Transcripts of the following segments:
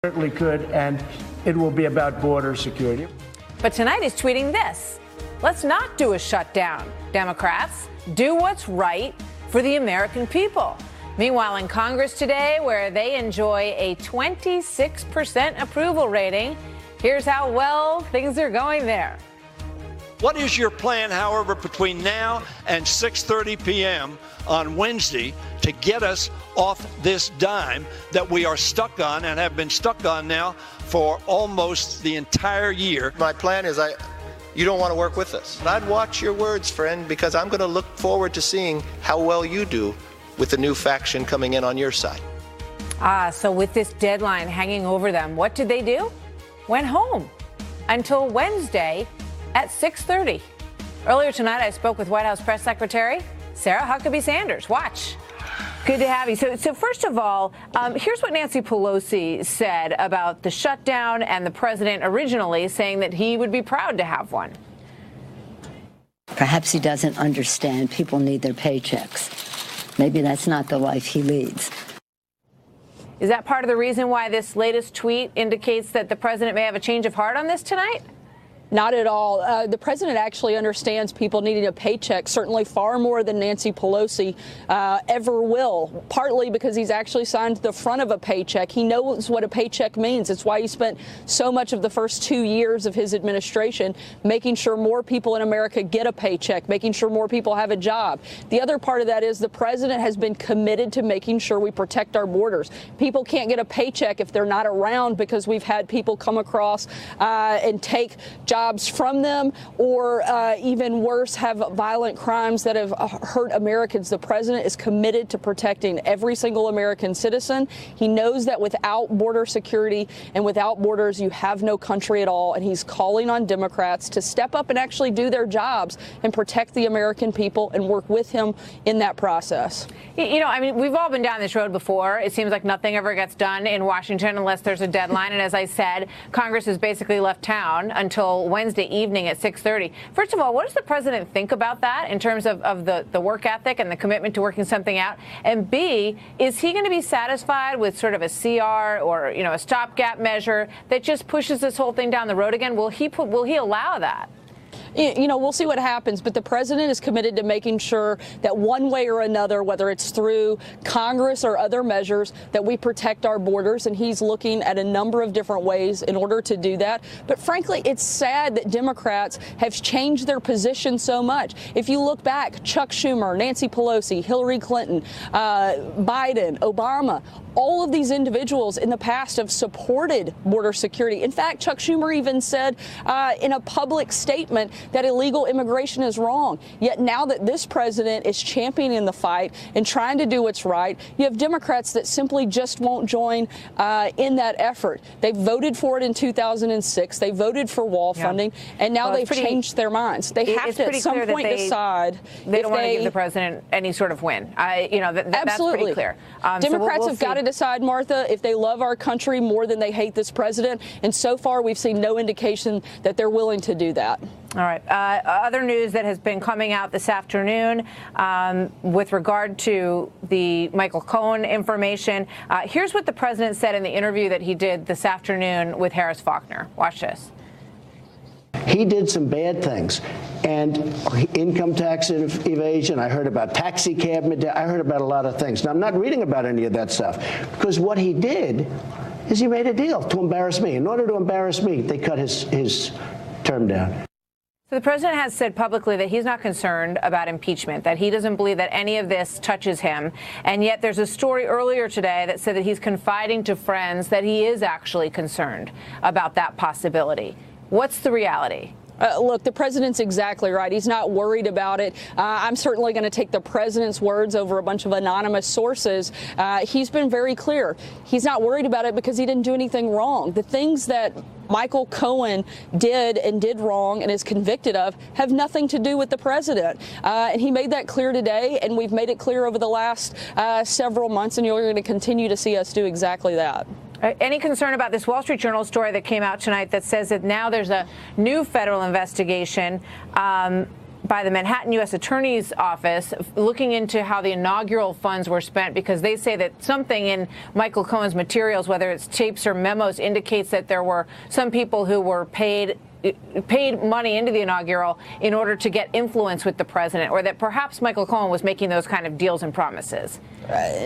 Certainly could, and it will be about border security. But tonight he's tweeting this: let's not do a shutdown. Democrats, do what's right for the American people. Meanwhile, in Congress today, where they enjoy a 26% approval rating, here's how well things are going there. What is your plan, however, between now and 6:30 p.m. on Wednesday to get us off this dime that we are stuck on and have been stuck on now for almost the entire year? My plan is you don't want to work with us. I'd watch your words, friend, because I'm going to look forward to seeing how well you do with the new faction coming in on your side. So with this deadline hanging over them, what did they do? Went home until Wednesday at 6:30. Earlier tonight, I spoke with White House Press Secretary Sarah Huckabee Sanders. Watch. Good to have you. So first of all, here's what Nancy Pelosi said about the shutdown and the president originally saying that he would be proud to have one. Perhaps he doesn't understand people need their paychecks. Maybe that's not the life he leads. Is that part of the reason why this latest tweet indicates that the president may have a change of heart on this tonight? Not at all. The president actually understands people needing a paycheck, certainly far more than Nancy Pelosi ever will, partly because he's actually signed the front of a paycheck. He knows what a paycheck means. It's why he spent so much of the first 2 years of his administration making sure more people in America get a paycheck, making sure more people have a job. The other part of that is the president has been committed to making sure we protect our borders. People can't get a paycheck if they're not around because we've had people come across and take jobs from them, or even worse, have violent crimes that have hurt Americans. The president is committed to protecting every single American citizen. He knows that without border security and without borders, you have no country at all. And he's calling on Democrats to step up and actually do their jobs and protect the American people and work with him in that process. You know, I mean, we've all been down this road before. It seems like nothing ever gets done in Washington unless there's a deadline. And as I said, Congress has basically left town until Wednesday evening at 6:30. First of all, what does the president think about that in terms of the work ethic and the commitment to working something out? And B, is he going to be satisfied with sort of a CR or, you know, a stopgap measure that just pushes this whole thing down the road again? Will he allow that? You know, we'll see what happens, but the president is committed to making sure that one way or another, whether it's through Congress or other measures, that we protect our borders. And he's looking at a number of different ways in order to do that. But frankly, it's sad that Democrats have changed their position so much. If you look back, Chuck Schumer, Nancy Pelosi, Hillary Clinton, Biden, Obama, all of these individuals in the past have supported border security. In fact, Chuck Schumer even said in a public statement that illegal immigration is wrong. Yet now that this president is championing the fight and trying to do what's right, you have Democrats that simply just won't join in that effort. They voted for it in 2006. They voted for wall funding, and now they've changed their minds. They have to at some point decide they don't want to give the president any sort of win. That's pretty clear. Democrats have got to decide, Martha, if they love our country more than they hate this president. And so far, we've seen no indication that they're willing to do that. All right. Other news that has been coming out this afternoon with regard to the Michael Cohen information. Here's what the president said in the interview that he did this afternoon with Harris Faulkner. Watch this. He did some bad things, and income tax evasion. I heard about taxi cab. I heard about a lot of things. Now, I'm not reading about any of that stuff because what he did is he made a deal to embarrass me. In order to embarrass me, they cut his term down. So the president has said publicly that he's not concerned about impeachment, that he doesn't believe that any of this touches him. And yet there's a story earlier today that said that he's confiding to friends that he is actually concerned about that possibility. What's the reality? Look, the president's exactly right. He's not worried about it. I'm certainly going to take the president's words over a bunch of anonymous sources. He's been very clear. He's not worried about it because he didn't do anything wrong. The things that Michael Cohen did wrong and is convicted of have nothing to do with the president. And he made that clear today, and we've made it clear over the last several months, and you're going to continue to see us do exactly that. Any concern about this Wall Street Journal story that came out tonight that says that now there's a new federal investigation by the Manhattan U.S. Attorney's Office looking into how the inaugural funds were spent, because they say that something in Michael Cohen's materials, whether it's tapes or memos, indicates that there were some people who were paid money into the inaugural in order to get influence with the president, or that perhaps Michael Cohen was making those kind of deals and promises.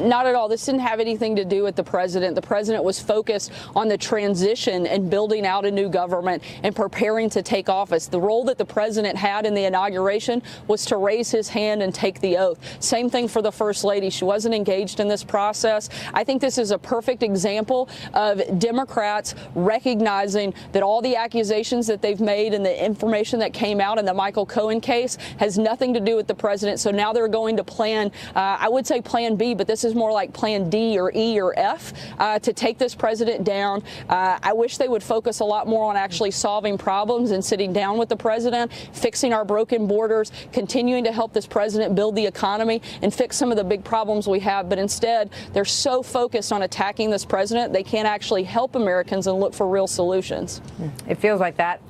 Not at all. This didn't have anything to do with the president. The president was focused on the transition and building out a new government and preparing to take office. The role that the president had in the inauguration was to raise his hand and take the oath. Same thing for the first lady. She wasn't engaged in this process. I think this is a perfect example of Democrats recognizing that all the accusations that they've made and the information that came out in the Michael Cohen case has nothing to do with the president. So now they're going to plan, I would say plan B, but this is more like plan D or E or F to take this president down. I wish they would focus a lot more on actually solving problems and sitting down with the president, fixing our broken borders, continuing to help this president build the economy and fix some of the big problems we have. But instead, they're so focused on attacking this president, they can't actually help Americans and look for real solutions. It feels like that.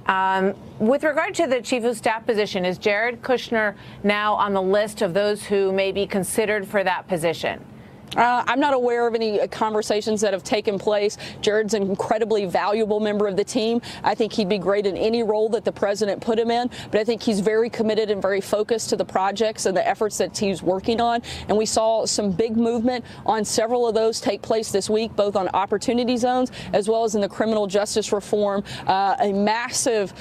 With regard to the chief of staff position, is Jared Kushner now on the list of those who may be considered for that position? I'm not aware of any conversations that have taken place. Jared's an incredibly valuable member of the team. I think he'd be great in any role that the president put him in, but I think he's very committed and very focused to the projects and the efforts that he's working on. And we saw some big movement on several of those take place this week, both on opportunity zones as well as in the criminal justice reform. A massive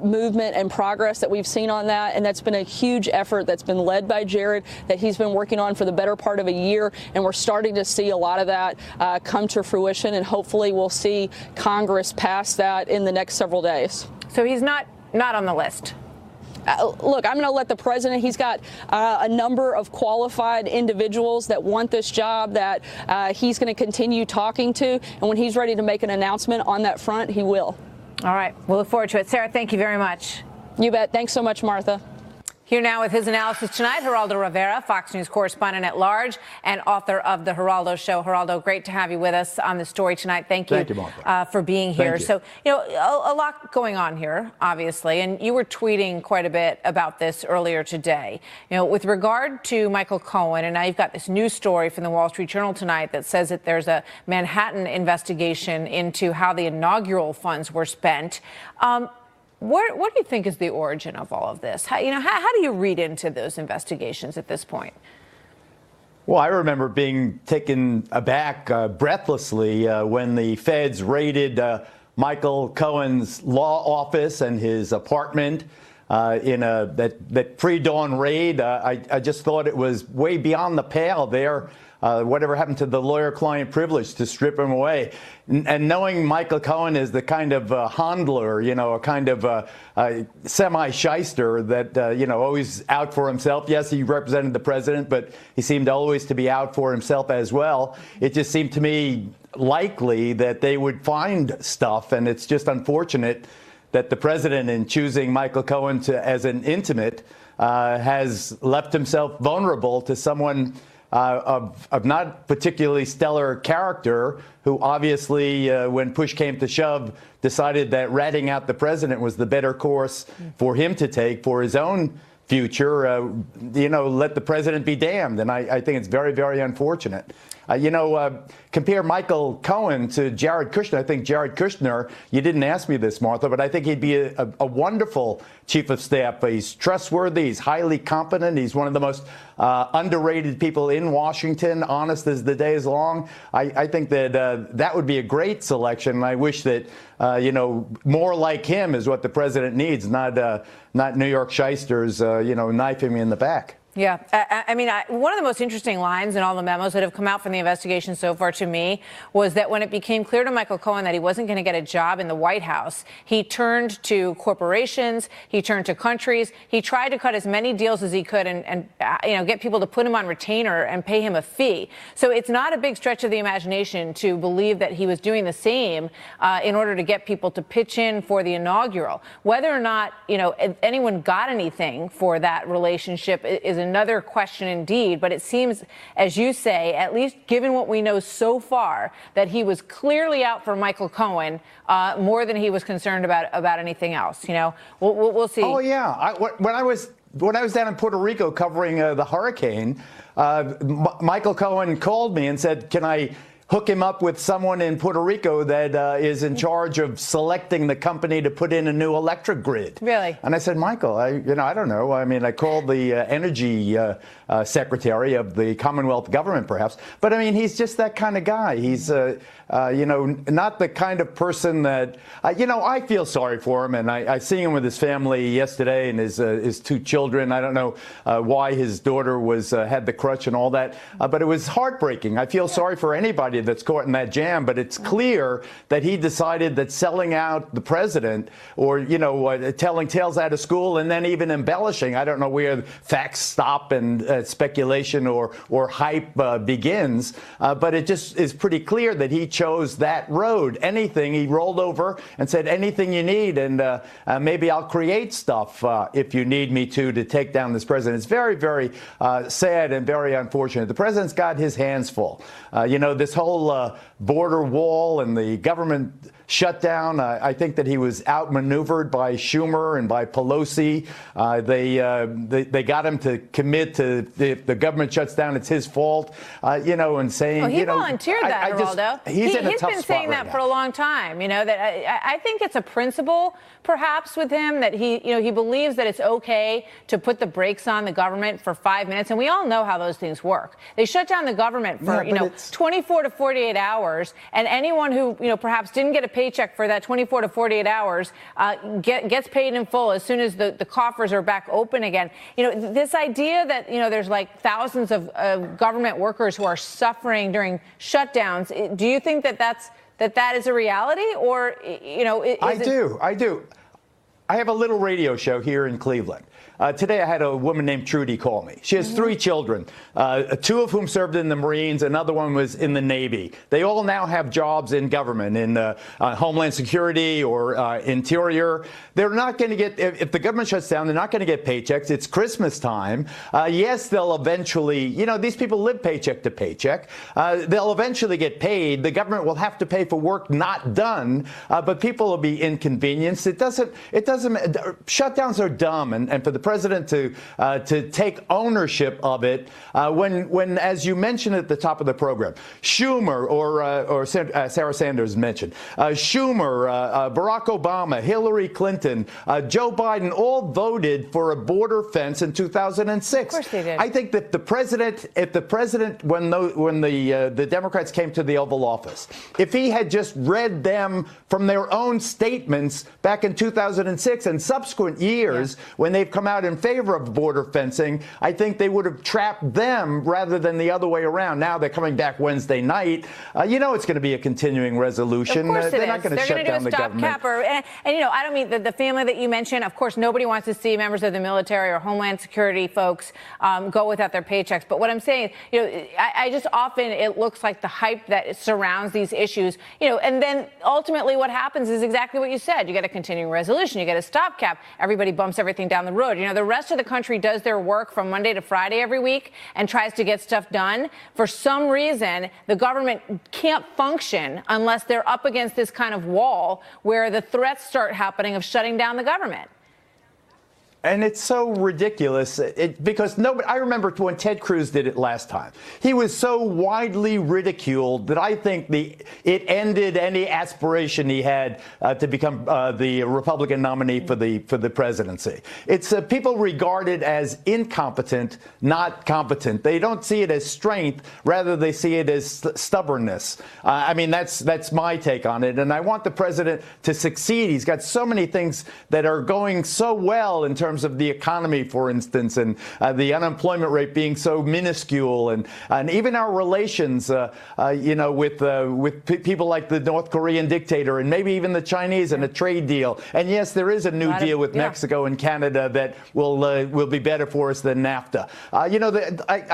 movement and progress that we've seen on that, and that's been a huge effort that's been led by Jared that he's been working on for the better part of a year, and we're starting to see a lot of that come to fruition, and hopefully we'll see Congress pass that in the next several days. So he's not on the list. Look, I'm going to let the president, he's got a number of qualified individuals that want this job that he's going to continue talking to, and when he's ready to make an announcement on that front, he will. All right. We'll look forward to it. Sarah, thank you very much. You bet. Thanks so much, Martha. Here now with his analysis tonight, Geraldo Rivera, Fox News correspondent at large and author of The Geraldo Show. Geraldo, great to have you with us on the story tonight. Thank you for being here. So, a lot going on here, obviously, and you were tweeting quite a bit about this earlier today. With regard to Michael Cohen, and now you've got this new story from the Wall Street Journal tonight that says that there's a Manhattan investigation into how the inaugural funds were spent. What do you think is the origin of all of this? How do you read into those investigations at this point? Well, I remember being taken aback breathlessly when the feds raided Michael Cohen's law office and his apartment in that pre-dawn raid. I just thought it was way beyond the pale there. Whatever happened to the lawyer-client privilege to strip him away? And knowing Michael Cohen is the kind of handler, a kind of semi-shyster that, always out for himself. Yes, he represented the president, but he seemed always to be out for himself as well. It just seemed to me likely that they would find stuff, and it's just unfortunate that the president, in choosing Michael Cohen as an intimate, has left himself vulnerable to someone of not particularly stellar character, who obviously, when push came to shove, decided that ratting out the president was the better course for him to take for his own future. Let the president be damned. And I think it's very, very unfortunate. Compare Michael Cohen to Jared Kushner. I think Jared Kushner, you didn't ask me this, Martha, but I think he'd be a wonderful chief of staff. He's trustworthy. He's highly competent. He's one of the most underrated people in Washington, honest as the day is long. I think that that would be a great selection. And I wish that, more like him is what the president needs, not New York shysters, knifing me in the back. Yeah. One of the most interesting lines in all the memos that have come out from the investigation so far to me was that when it became clear to Michael Cohen that he wasn't going to get a job in the White House, he turned to corporations, he turned to countries, he tried to cut as many deals as he could and get people to put him on retainer and pay him a fee. So it's not a big stretch of the imagination to believe that he was doing the same in order to get people to pitch in for the inaugural. Whether or not, anyone got anything for that relationship is another question indeed, but it seems, as you say, at least given what we know so far, that he was clearly out for Michael Cohen more than he was concerned about anything else. We'll see. Oh, yeah. When I was when I was down in Puerto Rico covering the hurricane, Michael Cohen called me and said, can I hook him up with someone in Puerto Rico that is in charge of selecting the company to put in a new electric grid. Really? And I said, Michael, I don't know. I mean, I called the energy secretary of the Commonwealth government, perhaps. But I mean, he's just that kind of guy. He's, not the kind of person that, I feel sorry for him. And I see him with his family yesterday and his two children. I don't know why his daughter had the crutch and all that. But it was heartbreaking. I feel sorry for anybody that's caught in that jam. But it's clear that he decided that selling out the president or, telling tales out of school and then even embellishing, I don't know where facts stop and speculation or hype begins. But it just is pretty clear that he chose that road. Anything, he rolled over and said, anything you need, and maybe I'll create stuff if you need me to take down this president. It's very, very sad and very unfortunate. The president's got his hands full. This whole border wall and the government shutdown. I think that he was outmaneuvered by Schumer and by Pelosi. They got him to commit to if the government shuts down, it's his fault. And saying, well, he volunteered that, Geraldo. He's in a tough spot been saying that for a long time. That I think it's a principle, perhaps, with him that he believes that it's okay to put the brakes on the government for 5 minutes, and we all know how those things work. They shut down the government for 24 to 48 hours, and anyone who perhaps didn't get a paycheck for that 24 to 48 hours gets paid in full as soon as the coffers are back open again. This idea that there's like thousands of government workers who are suffering during shutdowns. Do you think that is a reality, or I do. I have a little radio show here in Cleveland. Today I had a woman named Trudy call me. She has 3 children, 2 of whom served in the Marines, another one was in the Navy. They all now have jobs in government, in Homeland Security or Interior. They're not going to get, if the government shuts down, they're not going to get paychecks. It's Christmas time. Yes, they'll eventually, these people live paycheck to paycheck. They'll eventually get paid. The government will have to pay for work not done, but people will be inconvenienced. It doesn't, shutdowns are dumb, and for the president to take ownership of it when, as you mentioned at the top of the program, Schumer or Sarah Sanders mentioned, Schumer, Barack Obama, Hillary Clinton, Joe Biden all voted for a border fence in 2006. Of course they did. I think that if the president, when the Democrats came to the Oval Office, if he had just read them from their own statements back in 2006 and subsequent years when they've come out in favor of border fencing, I think they would have trapped them rather than the other way around. Now they're coming back Wednesday night. It's going to be a continuing resolution. Of course they're not going to shut down the government. And I don't mean the family that you mentioned. Of course, nobody wants to see members of the military or Homeland Security folks go without their paychecks. But what I'm saying, I just often it looks like the hype that surrounds these issues, and then ultimately what happens is exactly what you said. You get a continuing resolution. You get a stopgap. Everybody bumps everything down the road. The rest of the country does their work from Monday to Friday every week and tries to get stuff done. For some reason, the government can't function unless they're up against this kind of wall where the threats start happening of shutting down the government. And it's so ridiculous because I remember when Ted Cruz did it last time. He was so widely ridiculed that I think it ended any aspiration he had to become the Republican nominee for the presidency. It's people regard it as incompetent, not competent. They don't see it as strength, rather they see it as stubbornness. That's my take on it. And I want the president to succeed. He's got so many things that are going so well in terms of the economy, for instance, and the unemployment rate being so minuscule, and even our relations, with people like the North Korean dictator, and maybe even the Chinese, and a trade deal. And yes, there is a new deal with Mexico and Canada that will be better for us than NAFTA.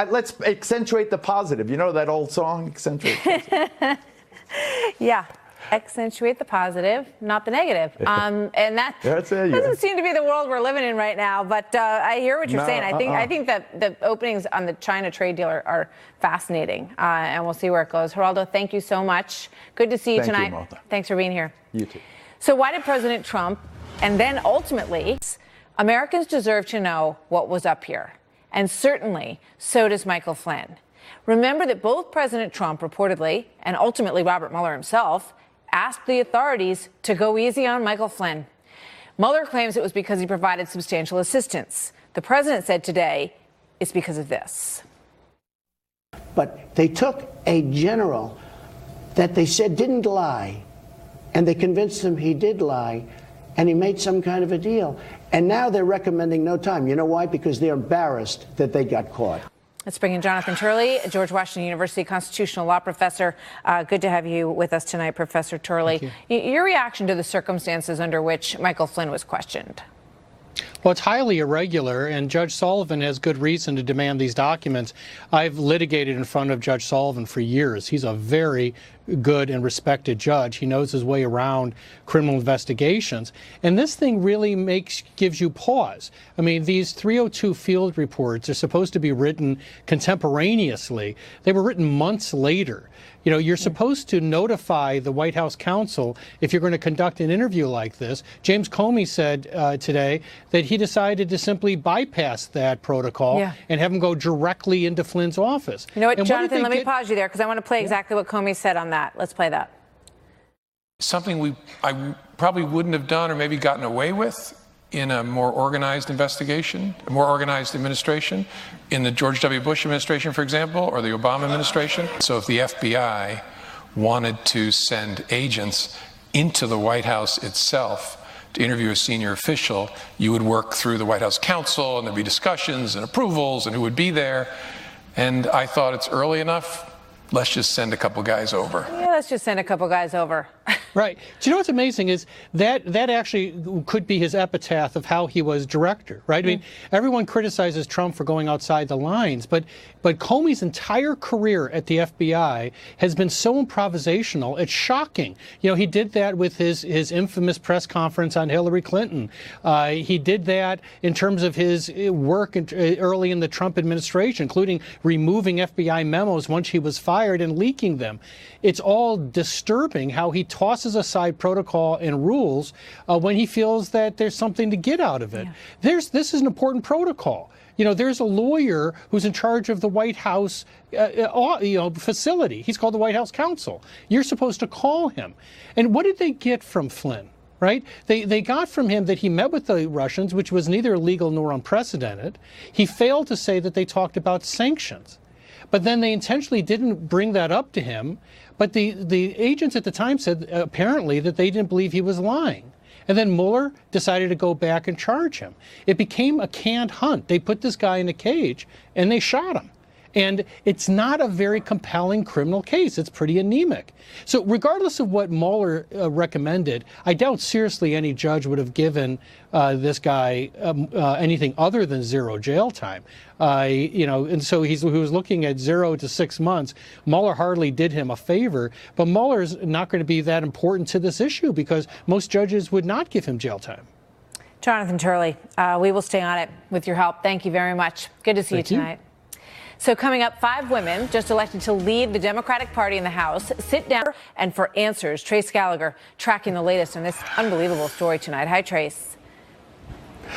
Let's accentuate the positive. You know that old song, accentuate. Yeah. Accentuate the positive, not the negative. And that doesn't seem to be the world we're living in right now. But I hear what you're saying. I think that the openings on the China trade deal are fascinating, and we'll see where it goes. Geraldo, thank you so much. Good to see you tonight. Martha. Thanks for being here. You too. So why did President Trump and then ultimately Americans deserve to know what was up here. And certainly, so does Michael Flynn. Remember that both President Trump reportedly, and ultimately Robert Mueller himself, asked the authorities to go easy on Michael Flynn. Mueller claims it was because he provided substantial assistance. The president said today it's because of this. But they took a general that they said didn't lie, and they convinced him he did lie, and he made some kind of a deal. And now they're recommending no time. You know why? Because they're embarrassed that they got caught. Let's bring in Jonathan Turley, George Washington University constitutional law professor. Good to have you with us tonight, Professor Turley. Your reaction to the circumstances under which Michael Flynn was questioned? Well, it's highly irregular, and Judge Sullivan has good reason to demand these documents. I've litigated in front of Judge Sullivan for years. He's a very good and respected judge. He knows his way around criminal investigations. And this thing really gives you pause. I mean, these 302 field reports are supposed to be written contemporaneously. They were written months later. You know, you're supposed to notify the White House counsel if you're going to conduct an interview like this. James Comey said today that he decided to simply bypass that protocol and have him go directly into Flynn's office. You know what, Jonathan, let me pause you there because I want to play exactly what Comey said on that. Let's play that. Something I probably wouldn't have done or maybe gotten away with in a more organized investigation, a more organized administration, in the George W. Bush administration, for example, or the Obama administration. So if the FBI wanted to send agents into the White House itself to interview a senior official, you would work through the White House counsel, and there'd be discussions and approvals and who would be there. And I thought it's early enough. Let's just send a couple guys over. Yeah, let's just send a couple guys over. Right. Do you know what's amazing is that actually could be his epitaph of how he was director, right? I mean, everyone criticizes Trump for going outside the lines, but Comey's entire career at the FBI has been so improvisational, it's shocking. You know, he did that with his infamous press conference on Hillary Clinton. He did that in terms of his work early in the Trump administration, including removing FBI memos once he was fired and leaking them. It's all disturbing how he tosses aside protocol and rules when he feels that there's something to get out of it. Yeah. This is an important protocol. You know, there's a lawyer who's in charge of the White House facility. He's called the White House counsel. You're supposed to call him. And what did they get from Flynn? Right? They got from him that he met with the Russians, which was neither illegal nor unprecedented. He failed to say that they talked about sanctions. But then they intentionally didn't bring that up to him. But the agents at the time said apparently that they didn't believe he was lying. And then Mueller decided to go back and charge him. It became a canned hunt. They put this guy in a cage and they shot him. And it's not a very compelling criminal case. It's pretty anemic. So regardless of what Mueller recommended, I doubt seriously any judge would have given this guy anything other than 0 jail time. And so he was looking at 0 to 6 months. Mueller hardly did him a favor, but Mueller's not going to be that important to this issue because most judges would not give him jail time. Jonathan Turley, we will stay on it with your help. Thank you very much. Good to see you tonight. So coming up, 5 women just elected to lead the Democratic Party in the House sit down and for answers. Trace Gallagher tracking the latest on this unbelievable story tonight. Hi, Trace.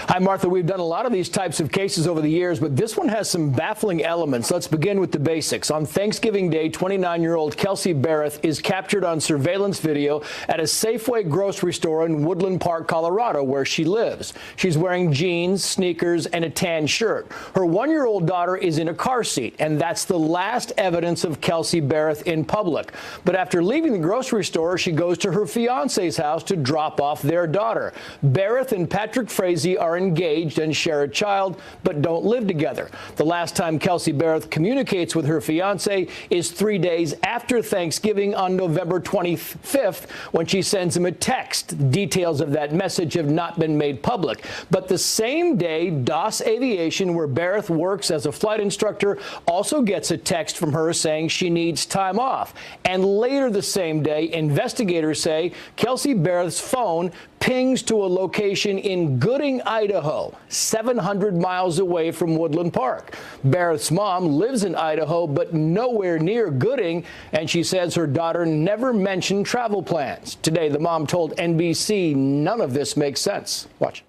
Hi, Martha. We've done a lot of these types of cases over the years, but this one has some baffling elements. Let's begin with the basics. On Thanksgiving Day, 29-year-old Kelsey Barrett is captured on surveillance video at a Safeway grocery store in Woodland Park, Colorado, where she lives. She's wearing jeans, sneakers, and a tan shirt. Her 1-year-old daughter is in a car seat, and that's the last evidence of Kelsey Barrett in public. But after leaving the grocery store, she goes to her fiance's house to drop off their daughter. Barrett and Patrick Frazee are engaged and share a child, but don't live together. The last time Kelsey Barrett communicates with her fiance is 3 days after Thanksgiving on November 25th, when she sends him a text. Details of that message have not been made public. But the same day, DOS Aviation, where Barrett works as a flight instructor, also gets a text from her saying she needs time off. And later the same day, investigators say Kelsey Barrett's phone pings to a location in Gooding, Idaho, 700 miles away from Woodland Park. Barrett's mom lives in Idaho, but nowhere near Gooding, and she says her daughter never mentioned travel plans. Today, the mom told NBC none of this makes sense. Watch.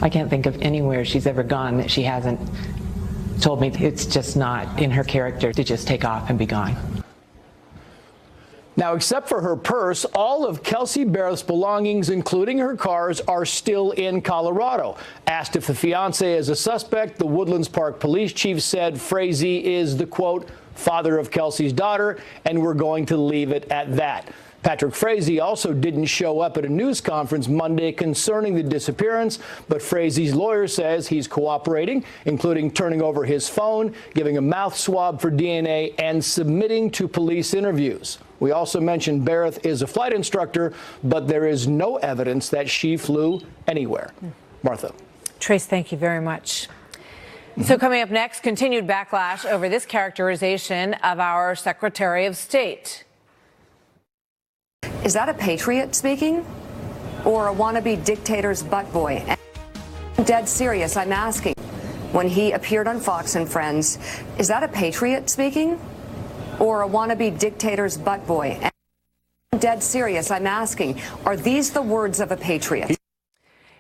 I can't think of anywhere she's ever gone that she hasn't told me it's just not in her character to just take off and be gone. Now, except for her purse, all of Kelsey Barrett's belongings, including her cars, are still in Colorado. Asked if the fiancé is a suspect, the Woodlands Park police chief said Frazee is the, quote, father of Kelsey's daughter, and we're going to leave it at that. Patrick Frazee also didn't show up at a news conference Monday concerning the disappearance, but Frazee's lawyer says he's cooperating, including turning over his phone, giving a mouth swab for DNA, and submitting to police interviews. We also mentioned Barrett is a flight instructor, but there is no evidence that she flew anywhere. Martha. Trace, thank you very much. So coming up next, continued backlash over this characterization of our Secretary of State. Is that a patriot speaking or a wannabe dictator's butt boy? I'm dead serious, I'm asking. When he appeared on Fox and Friends, is that a patriot speaking or a wannabe dictator's butt boy? I'm dead serious, I'm asking. Are these the words of a patriot?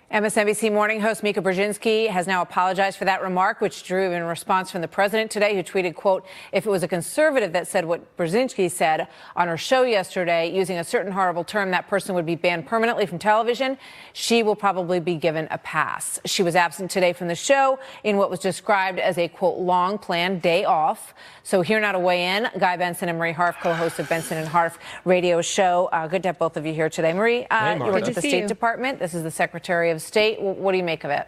MSNBC Morning host Mika Brzezinski has now apologized for that remark, which drew in response from the president today, who tweeted, quote, if it was a conservative that said what Brzezinski said on her show yesterday, using a certain horrible term, that person would be banned permanently from television. She will probably be given a pass. She was absent today from the show in what was described as a, quote, long planned day off. So here now to weigh in, Guy Benson and Marie Harf, co-hosts of Benson and Harf radio show. Good to have both of you here today. Marie, you work at the State Department. This is the Secretary of State. What do you make of it?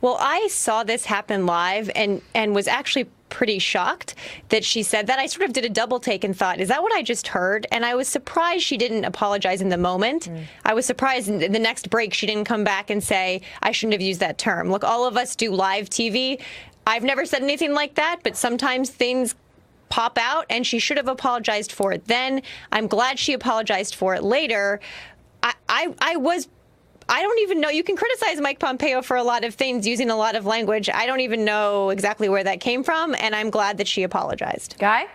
Well, I saw this happen live and was actually pretty shocked that she said that. I sort of did a double take and thought, is that what I just heard? And I was surprised she didn't apologize in the moment. I was surprised in the next break she didn't come back and say, I shouldn't have used that term. Look, all of us do live TV. I've never said anything like that, but sometimes things pop out, and she should have apologized for it then. I'm glad she apologized for it later. I don't even know. You can criticize Mike Pompeo for a lot of things, using a lot of language. I don't even know exactly where that came from, and I'm glad that she apologized. Guy?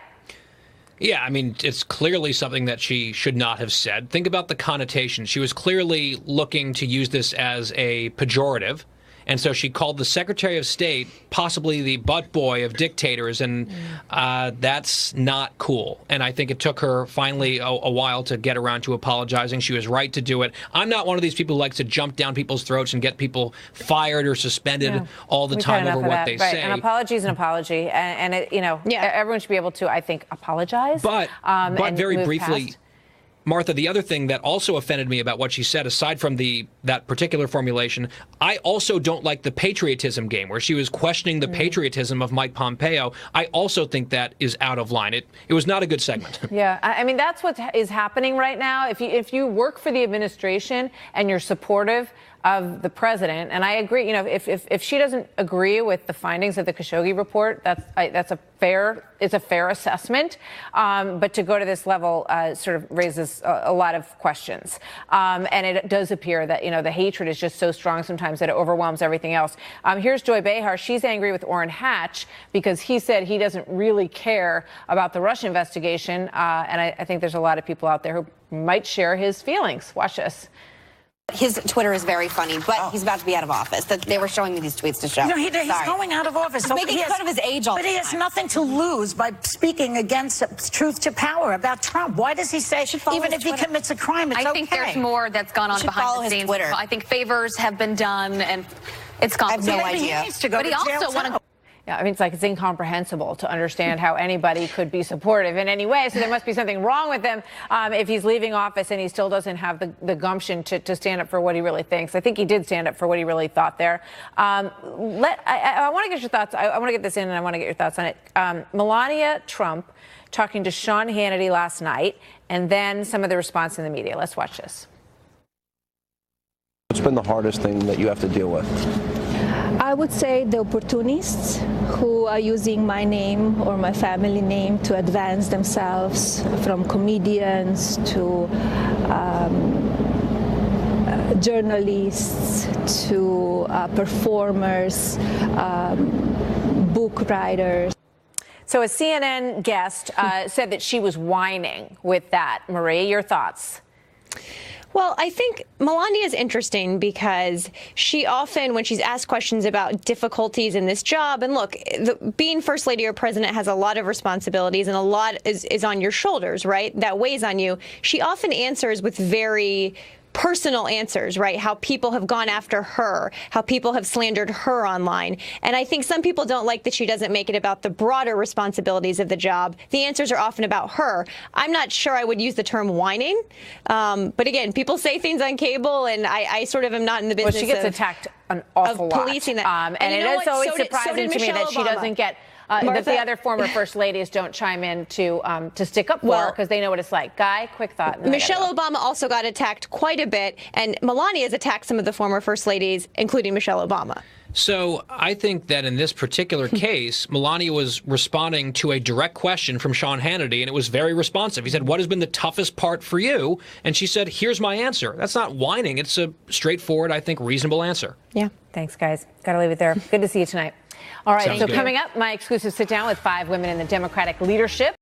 Yeah, I mean, it's clearly something that she should not have said. Think about the connotation. She was clearly looking to use this as a pejorative. And so she called the Secretary of State possibly the butt boy of dictators, and that's not cool. And I think it took her finally a while to get around to apologizing. She was right to do it. I'm not one of these people who likes to jump down people's throats and get people fired or suspended all the time over what they say. An apology is an apology, and it, everyone should be able to, I think, apologize. But very briefly, Martha, the other thing that also offended me about what she said, aside from that particular formulation, I also don't like the patriotism game, where she was questioning the patriotism of Mike Pompeo. I also think that is out of line. It was not a good segment. Yeah, I mean, that's what is happening right now. If you work for the administration and you're supportive of the president, and I agree, if she doesn't agree with the findings of the Khashoggi report, it's a fair assessment. But to go to this level sort of raises a lot of questions. And it does appear that, the hatred is just so strong sometimes that it overwhelms everything else. Here's Joy Behar. She's angry with Orrin Hatch because he said he doesn't really care about the Russia investigation. And I think there's a lot of people out there who might share his feelings. Watch this. His Twitter is very funny, but he's about to be out of office. They were showing me these tweets to show. He's going out of office. He's making fun of his age all the time. But he has nothing to lose by speaking against truth to power about Trump. Why does he say, even if he commits a crime, it's okay? I think there's more that's gone on behind the scenes. I think favors have been done, and it's complicated. I have no idea. He needs to go to jail. Yeah, I mean, it's incomprehensible to understand how anybody could be supportive in any way. So there must be something wrong with him if he's leaving office and he still doesn't have the gumption to stand up for what he really thinks. I think he did stand up for what he really thought there. I want to get your thoughts. I want to get this in, and I want to get your thoughts on it. Melania Trump talking to Sean Hannity last night, and then some of the response in the media. Let's watch this. What's been the hardest thing that you have to deal with? I would say the opportunists who are using my name or my family name to advance themselves, from comedians to journalists to performers, book writers. So a CNN guest said that she was whining with that. Marie, your thoughts? Well, I think Melania is interesting because she often, when she's asked questions about difficulties in this job, and look, being First Lady or President has a lot of responsibilities and a lot is on your shoulders, right? That weighs on you. She often answers with very personal answers, right? How people have gone after her, how people have slandered her online. And I think some people don't like that she doesn't make it about the broader responsibilities of the job. The answers are often about her. I'm not sure I would use the term whining. But again, people say things on cable, and I sort of am not in the business she gets attacked an awful lot. Policing that. And it is always surprising to me that she doesn't get that the other former first ladies don't chime in to stick up for her because they know what it's like. Guy, quick thought. Michelle Obama also got attacked quite a bit, and Melania has attacked some of the former first ladies, including Michelle Obama. So I think that in this particular case, Melania was responding to a direct question from Sean Hannity, and it was very responsive. He said, "What has been the toughest part for you?" And she said, "Here's my answer." That's not whining. It's a straightforward, I think, reasonable answer. Yeah. Thanks, guys. Got to leave it there. Good to see you tonight. All right, Sounds so good. coming up, my exclusive sit-down with 5 women in the Democratic leadership.